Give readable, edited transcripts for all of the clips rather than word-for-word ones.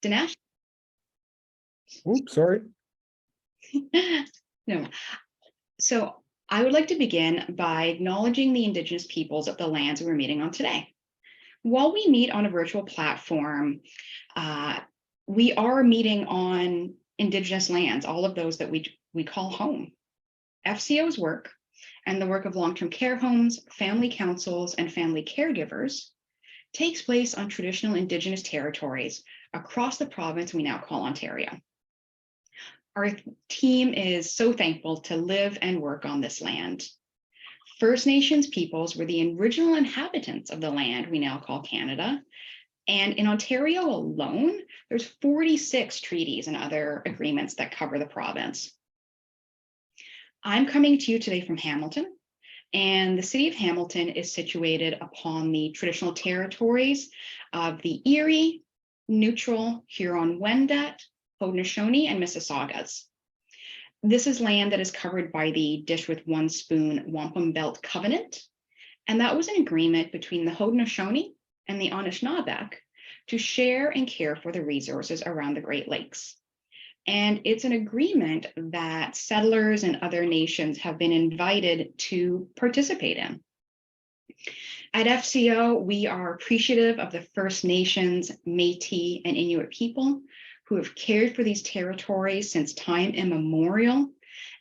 Dinesh? Oops, sorry. No. So I would like to begin by acknowledging the Indigenous peoples of the lands we're meeting on today. While we meet on a virtual platform, we are meeting on Indigenous lands, all of those that we call home. FCO's work and the work of long-term care homes, family councils, and family caregivers takes place on traditional Indigenous territories across the province we now call Ontario. Our team is so thankful to live and work on this land. First Nations peoples were the original inhabitants of the land we now call Canada. And in Ontario alone, there's 46 treaties and other agreements that cover the province. I'm coming to you today from Hamilton, and the city of Hamilton is situated upon the traditional territories of the Erie, Neutral, Huron-Wendat, Haudenosaunee, and Mississaugas. This is land that is covered by the Dish with One Spoon Wampum Belt Covenant, and that was an agreement between the Haudenosaunee and the Anishinaabeg to share and care for the resources around the Great Lakes. And it's an agreement that settlers and other nations have been invited to participate in. At FCO, we are appreciative of the First Nations, Métis, and Inuit people who have cared for these territories since time immemorial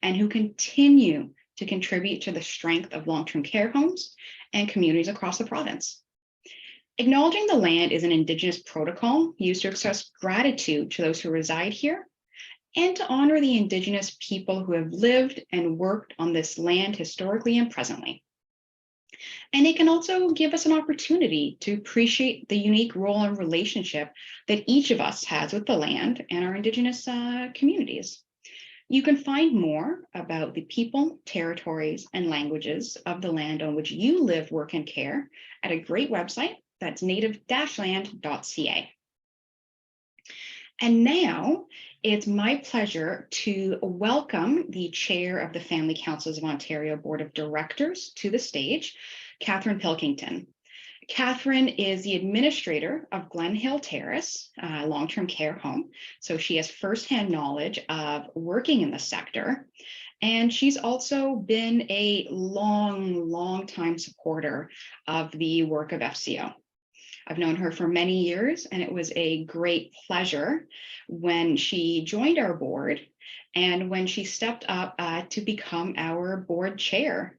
and who continue to contribute to the strength of long-term care homes and communities across the province. Acknowledging the land is an Indigenous protocol used to express gratitude to those who reside here and to honor the Indigenous people who have lived and worked on this land historically and presently. And it can also give us an opportunity to appreciate the unique role and relationship that each of us has with the land and our Indigenous communities. You can find more about the people, territories, and languages of the land on which you live, work, and care at a great website that's native-land.ca. And now it's my pleasure to welcome the chair of the Family Councils of Ontario Board of Directors to the stage, Catherine Pilkington. Catherine is the administrator of Glen Hill Terrace long-term care home. So she has firsthand knowledge of working in the sector. And she's also been a long time supporter of the work of FCO. I've known her for many years, and it was a great pleasure when she joined our board and when she stepped up to become our board chair.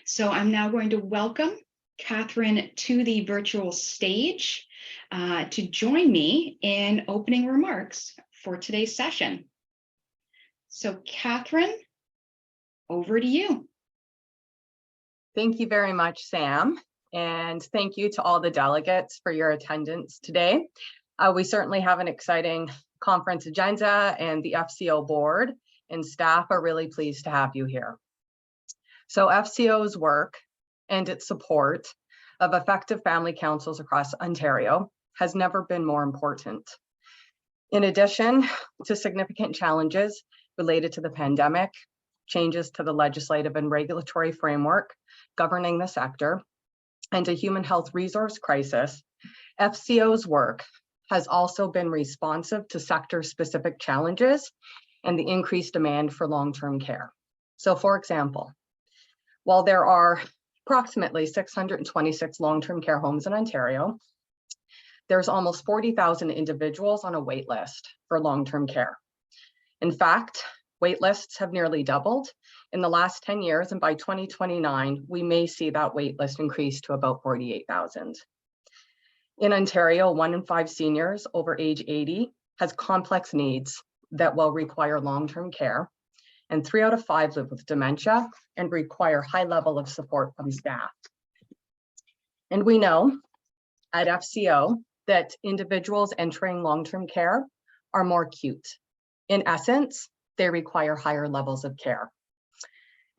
So I'm now going to welcome Catherine to the virtual stage to join me in opening remarks for today's session. So Catherine, over to you. Thank you very much, Sam. And thank you to all the delegates for your attendance today. We certainly have an exciting conference agenda, and the FCO board and staff are really pleased to have you here. So FCO's work and its support of effective family councils across Ontario has never been more important. In addition to significant challenges related to the pandemic, changes to the legislative and regulatory framework governing the sector, and a human health resource crisis, FCO's work has also been responsive to sector-specific challenges and the increased demand for long-term care. So for example, while there are approximately 626 long-term care homes in Ontario, there's almost 40,000 individuals on a wait list for long-term care. In fact, wait lists have nearly doubled in the last 10 years, and by 2029, we may see that wait list increase to about 48,000. In Ontario, 1 in 5 seniors over age 80 has complex needs that will require long-term care, and 3 out of 5 live with dementia and require high level of support from staff. And we know at FCO that individuals entering long-term care are more acute. In essence, they require higher levels of care.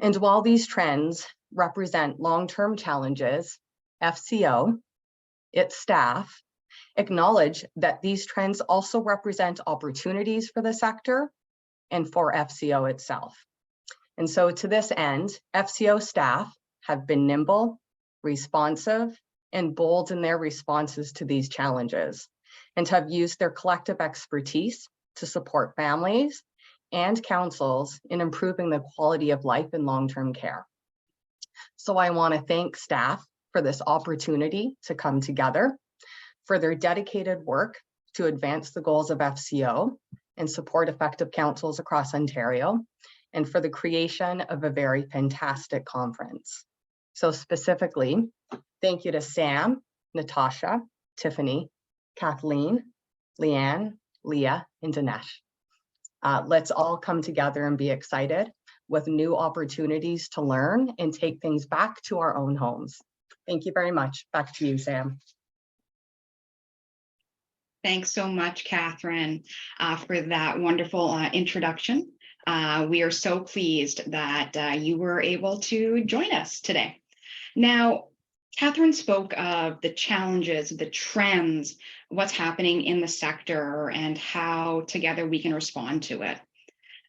And while these trends represent long-term challenges, FCO, its staff, acknowledge that these trends also represent opportunities for the sector and for FCO itself. And so to this end, FCO staff have been nimble, responsive, and bold in their responses to these challenges. and to have used their collective expertise to support families and councils in improving the quality of life in long-term care. So I want to thank staff for this opportunity to come together, for their dedicated work to advance the goals of FCO and support effective councils across Ontario, and for the creation of a very fantastic conference. So specifically, thank you to Sam, Natasha, Tiffany, Kathleen, Leanne, Leah, and Dinesh. Let's all come together and be excited with new opportunities to learn and take things back to our own homes. Thank you very much. Back to you, Sam. Thanks so much, Catherine, for that wonderful introduction. We are so pleased that you were able to join us today. Now, Catherine spoke of the challenges, the trends, what's happening in the sector, and how together we can respond to it.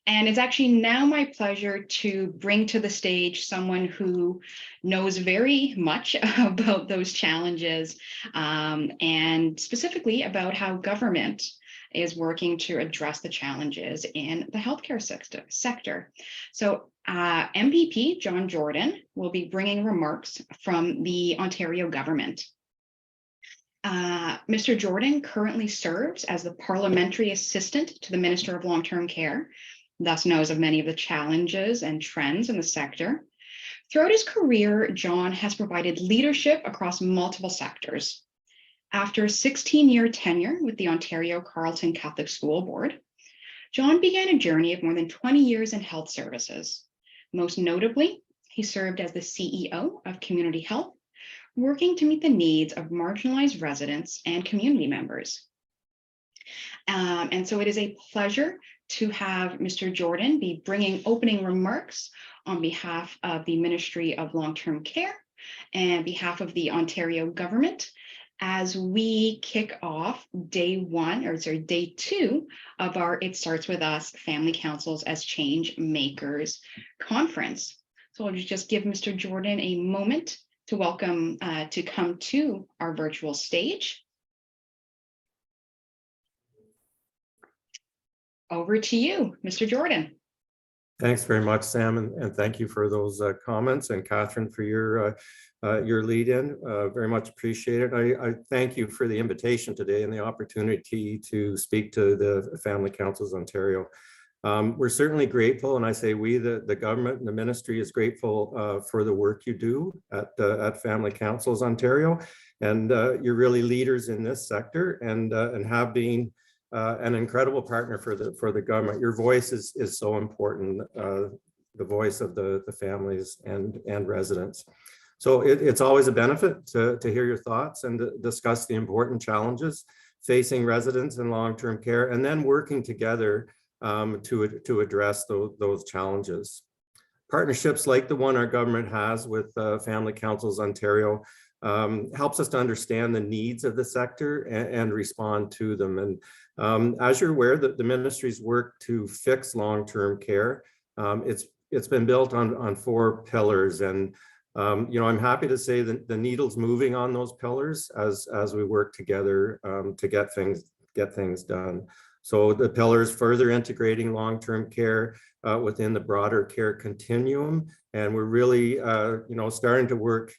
And it's actually now my pleasure to bring to the stage someone who knows very much about those challenges, and specifically about how government is working to address the challenges in the healthcare sector. So MPP John Jordan will be bringing remarks from the Ontario government. Mr. Jordan currently serves as the Parliamentary Assistant to the Minister of Long-Term Care, thus knows of many of the challenges and trends in the sector. Throughout his career, John has provided leadership across multiple sectors. After a 16-year tenure with the Ontario Carleton Catholic School Board, John began a journey of more than 20 years in health services. Most notably, he served as the CEO of Community Health, working to meet the needs of marginalized residents and community members. And so it is a pleasure to have Mr. Jordan be bringing opening remarks on behalf of the Ministry of Long-Term Care and behalf of the Ontario government as we kick off day two of our It Starts With Us Family Councils as Change Makers conference. So I'll just give Mr. Jordan a moment to welcome to come to our virtual stage. Over to you, Mr. Jordan. Thanks very much, Sam, and thank you for those comments, and Catherine for your lead in. Very much appreciated. I thank you for the invitation today and the opportunity to speak to the Family Councils Ontario. We're certainly grateful, and I say we, the government and the ministry is grateful for the work you do at Family Councils Ontario, and you're really leaders in this sector and have been an incredible partner for the government. Your voice is so important, the voice of the families and residents. So it's always a benefit to hear your thoughts and to discuss the important challenges facing residents in long-term care, and then working together to address those challenges. Partnerships like the one our government has with Family Councils Ontario helps us to understand the needs of the sector and respond to them. And as you're aware, the ministry's work to fix long-term care, it's been built on 4 pillars, and I'm happy to say that the needle's moving on those pillars as we work together to get things done. So the pillars: further integrating long-term care within the broader care continuum, and we're really starting to work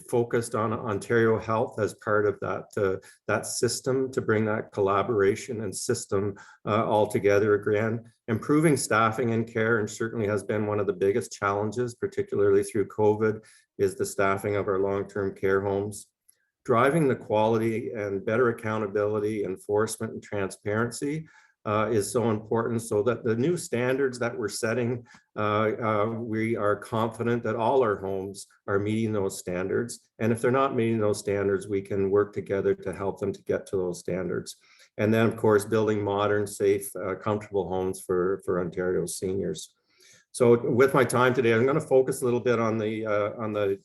focused on Ontario Health as part of that system to bring that collaboration and system all together again. Improving staffing in care, and certainly has been one of the biggest challenges, particularly through COVID, is the staffing of our long-term care homes. Driving the quality and better accountability, enforcement, and transparency is so important, so that the new standards that we're setting, we are confident that all our homes are meeting those standards. And if they're not meeting those standards, we can work together to help them to get to those standards. And then, of course, building modern, safe, comfortable homes for Ontario seniors. So with my time today, I'm going to focus a little bit on the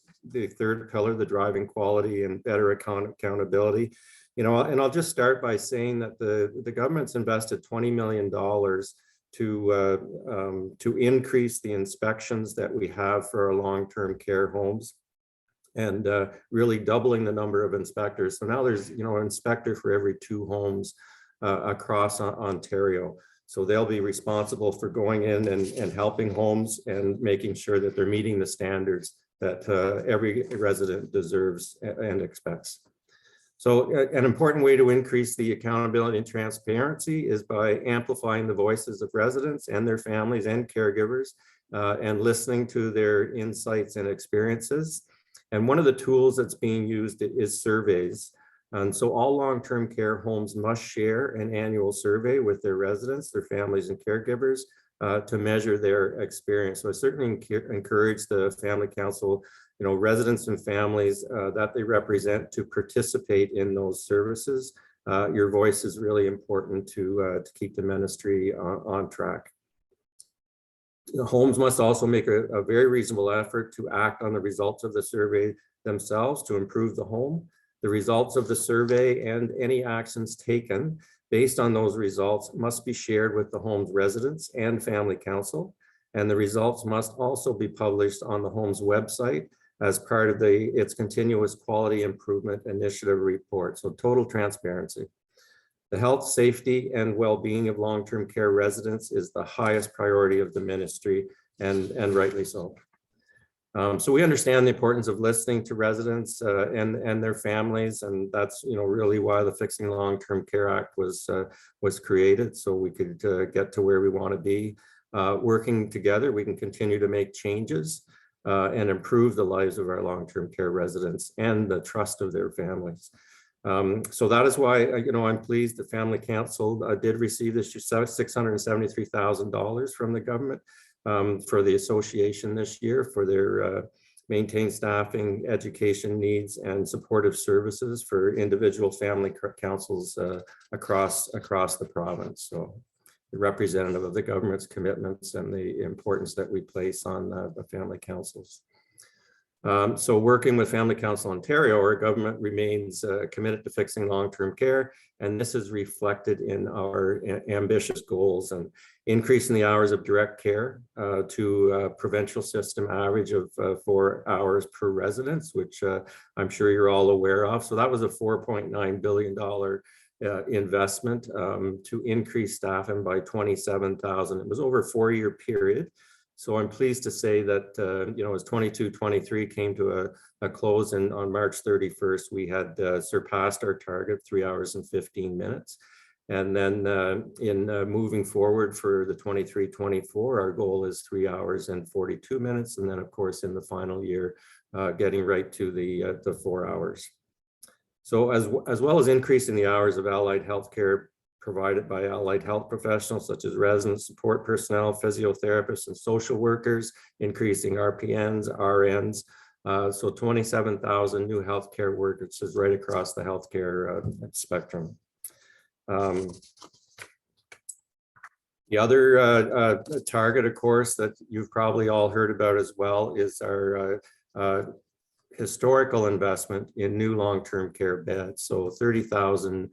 third pillar, the driving quality and better accountability. And I'll just start by saying that the government's invested $20 million to increase the inspections that we have for our long-term care homes. and really doubling the number of inspectors. So now there's, an inspector for every 2 homes across Ontario. So they'll be responsible for going in and helping homes and making sure that they're meeting the standards that every resident deserves and expects. So an important way to increase the accountability and transparency is by amplifying the voices of residents and their families and caregivers and listening to their insights and experiences. And one of the tools that's being used is surveys. And so all long-term care homes must share an annual survey with their residents, their families and caregivers to measure their experience. So I certainly encourage the Family Council, residents and families that they represent to participate in those services. Your voice is really important to keep the ministry on track. The homes must also make a very reasonable effort to act on the results of the survey themselves to improve the home. The results of the survey and any actions taken based on those results must be shared with the home's residents and Family Council. And the results must also be published on the home's website as part of its continuous quality improvement initiative report. So total transparency. The health, safety, and well-being of long-term care residents is the highest priority of the ministry, and rightly so. So we understand the importance of listening to residents and their families, and that's really why the Fixing Long-Term Care Act was created, so we could get to where we want to be. Working together, we can continue to make changes and improve the lives of our long-term care residents and the trust of their families. So that is why I'm pleased the Family Council did receive this $673,000 from the government for the association this year for their maintained staffing, education needs, and supportive services for individual family councils across the province. So representative of the government's commitments and the importance that we place on the family councils. So working with Family Council Ontario, our government remains committed to fixing long-term care, and this is reflected in our ambitious goals and increasing the hours of direct care to a provincial system average of 4 hours per resident, which I'm sure you're all aware of. So that was a $4.9 billion investment to increase staffing by 27,000. It was over a 4-year period. So I'm pleased to say that, as 22-23 came to a close and on March 31st, we had surpassed our target, 3 hours and 15 minutes. And then in moving forward for the 23-24, our goal is 3 hours and 42 minutes. And then of course, in the final year, getting right to the 4 hours. So as well as increasing the hours of allied healthcare provided by allied health professionals such as residents, support personnel, physiotherapists, and social workers, increasing RPNs, RNs. So 27,000 new healthcare workers is right across the healthcare spectrum. The other target, of course, that you've probably all heard about as well is our historical investment in new long-term care beds. So 30,000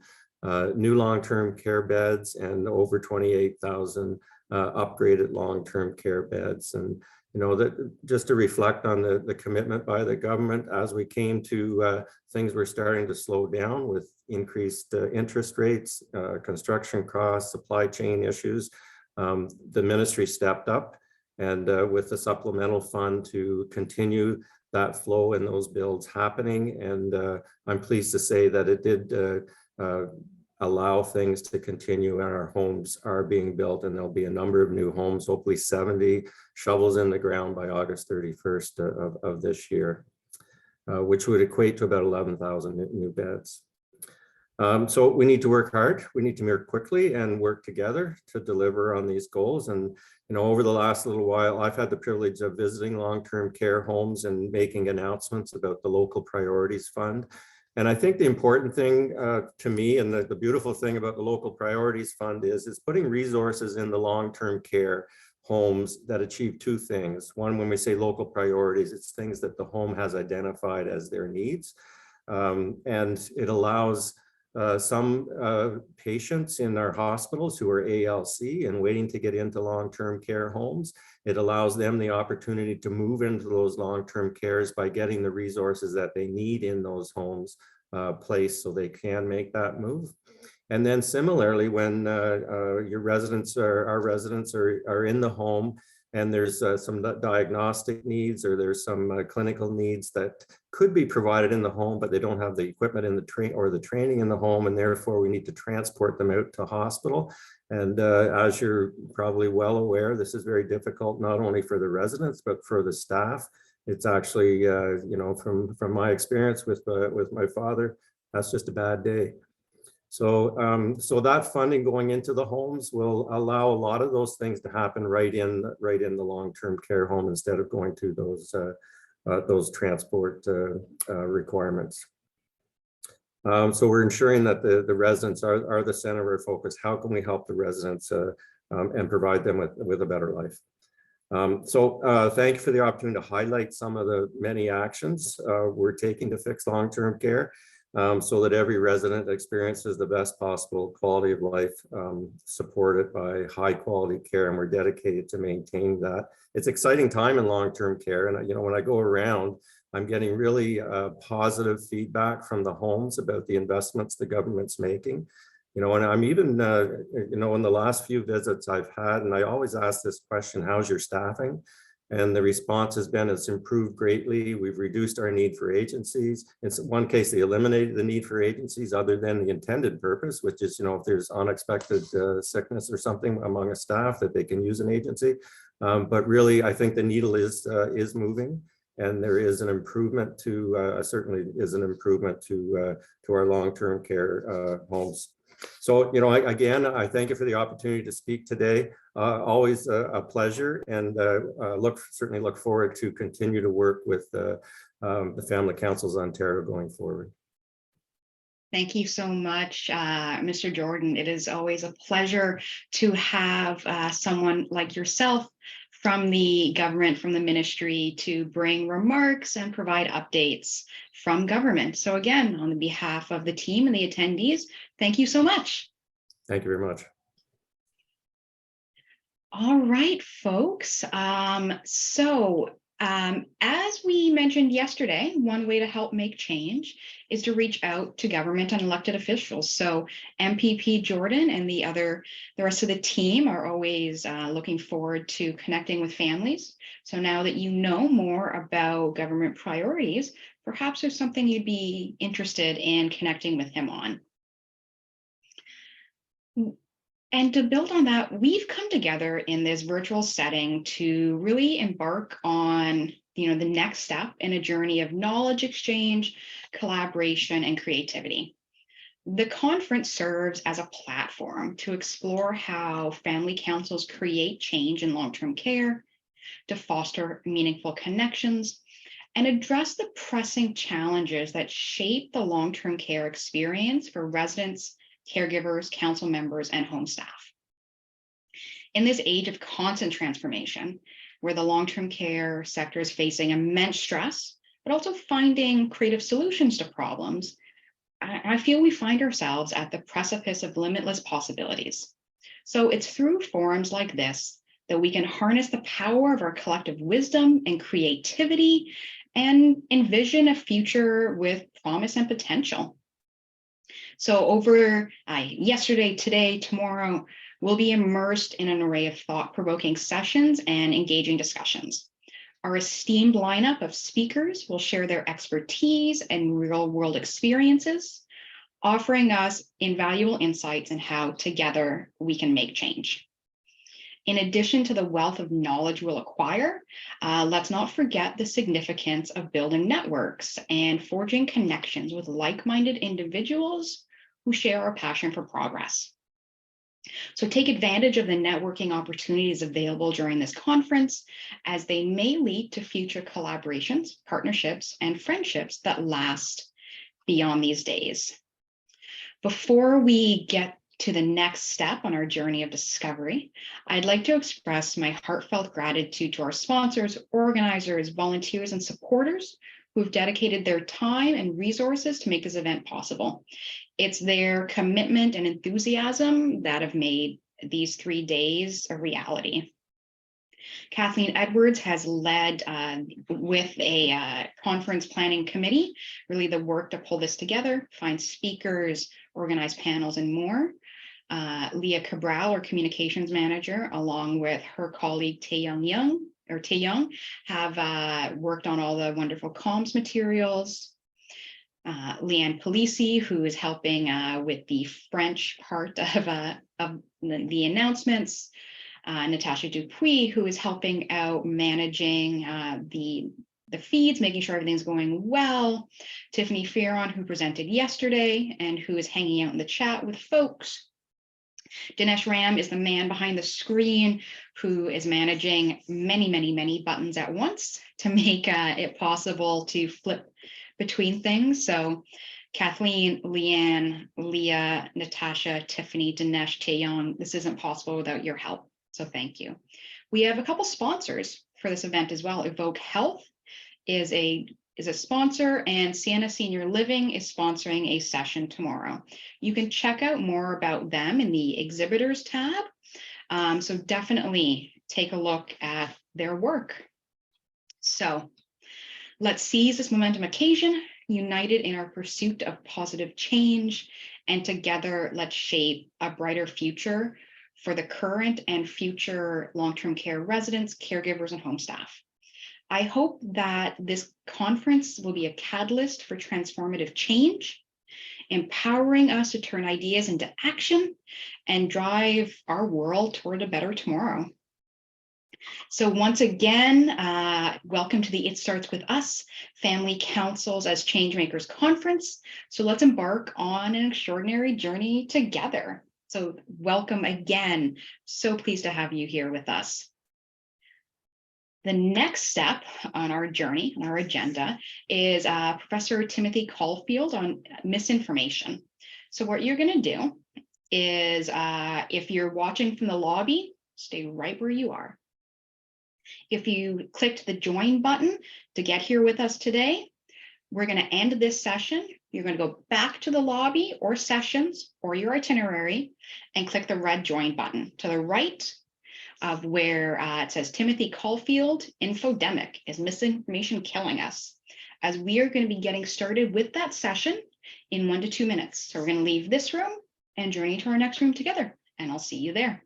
new long-term care beds and over 28,000 upgraded long-term care beds. And that just to reflect on the commitment by the government as we came to things were starting to slow down with increased interest rates, construction costs, supply chain issues. The ministry stepped up and with the supplemental fund to continue that flow and those builds happening. And I'm pleased to say that it did allow things to continue, and our homes are being built, and there'll be a number of new homes, hopefully 70 shovels in the ground by August 31st of this year, which would equate to about 11,000 new beds. So we need to work hard. We need to move quickly and work together to deliver on these goals. And over the last little while, I've had the privilege of visiting long-term care homes and making announcements about the Local Priorities Fund. And I think the important thing to me, and the beautiful thing about the Local Priorities Fund is putting resources in the long-term care homes that achieve two things. One, when we say local priorities, it's things that the home has identified as their needs. And it allows some patients in our hospitals who are ALC and waiting to get into long-term care homes. It allows them the opportunity to move into those long-term cares by getting the resources that they need in those homes placed so they can make that move. And then similarly, when your residents or our residents are in the home and there's some diagnostic needs or there's some clinical needs that could be provided in the home, but they don't have the equipment in the training in the home, and therefore we need to transport them out to hospital. And as you're probably well aware, this is very difficult, not only for the residents, but for the staff. It's actually, you know, from my experience with my father, that's just a bad day. So, so that funding going into the homes will allow a lot of those things to happen right in the long-term care home instead of going to those transport requirements. So we're ensuring that the residents are the center of our focus. How can we help the residents and provide them with a better life? So thank you for the opportunity to highlight some of the many actions we're taking to fix long-term care. So that every resident experiences the best possible quality of life, supported by high quality care, and we're dedicated to maintain that. It's an exciting time in long-term care, and you know, when I go around, I'm getting really positive feedback from the homes about the investments the government's making. You know, and I'm even, you know, in the last few visits I've had, and I always ask this question, how's your staffing? And the response has been, it's improved greatly. We've reduced our need for agencies. In one case, they eliminated the need for agencies other than the intended purpose, which is, you know, if there's unexpected sickness or something among a staff, that they can use an agency. But really, I think the needle is moving, and there is an improvement to, certainly is an improvement to our long-term care homes. So, you know, again, I thank you for the opportunity to speak today. Always a pleasure, and certainly look forward to continue to work with the Family Councils Ontario going forward. Thank you so much, Mr. Jordan. It is always a pleasure to have someone like yourself from the government, from the ministry, to bring remarks and provide updates from government. So again, on behalf of the team and the attendees, thank you so much. Thank you very much. All right, folks. As we mentioned yesterday, one way to help make change is to reach out to government and elected officials. So MPP Jordan and the rest of the team are always looking forward to connecting with families. So now that you know more about government priorities, perhaps there's something you'd be interested in connecting with him on. And to build on that, we've come together in this virtual setting to really embark on, you know, the next step in a journey of knowledge exchange, collaboration, and creativity. The conference serves as a platform to explore how family councils create change in long-term care, to foster meaningful connections, and address the pressing challenges that shape the long-term care experience for residents, caregivers, council members, and home staff. In this age of constant transformation, where the long-term care sector is facing immense stress, but also finding creative solutions to problems, I feel we find ourselves at the precipice of limitless possibilities. So it's through forums like this that we can harness the power of our collective wisdom and creativity and envision a future with promise and potential. So over yesterday, today, tomorrow, we'll be immersed in an array of thought-provoking sessions and engaging discussions. Our esteemed lineup of speakers will share their expertise and real-world experiences, offering us invaluable insights in how together we can make change. In addition to the wealth of knowledge we'll acquire, let's not forget the significance of building networks and forging connections with like-minded individuals who share our passion for progress. So take advantage of the networking opportunities available during this conference, as they may lead to future collaborations, partnerships, and friendships that last beyond these days. Before we get to the next step on our journey of discovery, I'd like to express my heartfelt gratitude to our sponsors, organizers, volunteers, and supporters who've dedicated their time and resources to make this event possible. It's their commitment and enthusiasm that have made these 3 days a reality. Kathleen Edwards has led with a conference planning committee, really the work to pull this together, find speakers, organize panels, and more. Leah Cabral, our communications manager, along with her colleague Tae Young, have worked on all the wonderful comms materials. Leanne Polisi, who is helping with the French part of the announcements. Natasha Dupuis, who is helping out managing the feeds, making sure everything's going well. Tiffany Farron, who presented yesterday and who is hanging out in the chat with folks. Dinesh Ram is the man behind the screen who is managing many buttons at once to make it possible to flip between things. So Kathleen, Leanne, Leah, Natasha, Tiffany, Dinesh, Taeyong, this isn't possible without your help. So thank you. We have a couple sponsors for this event as well. Evoke Health is a sponsor, and Sienna Senior Living is sponsoring a session tomorrow. You can check out more about them in the exhibitors tab. So definitely take a look at their work. So let's seize this momentum occasion, united in our pursuit of positive change, and together let's shape a brighter future for the current and future long-term care residents, caregivers, and home staff. I hope that this conference will be a catalyst for transformative change, empowering us to turn ideas into action and drive our world toward a better tomorrow. So once again, welcome to the It Starts With Us Family Councils as Changemakers Conference. So let's embark on an extraordinary journey together. So welcome again. So pleased to have you here with us. The next step on our journey, on our agenda, is Professor Timothy Caulfield on misinformation. So what you're going to do is, if you're watching from the lobby, stay right where you are. If you clicked the join button to get here with us today, we're going to end this session. You're going to go back to the lobby or sessions or your itinerary and click the red join button to the right of where it says Timothy Caulfield, Infodemic, is misinformation killing us? As we are going to be getting started with that session in 1 to 2 minutes. So we're going to leave this room and journey to our next room together, and I'll see you there.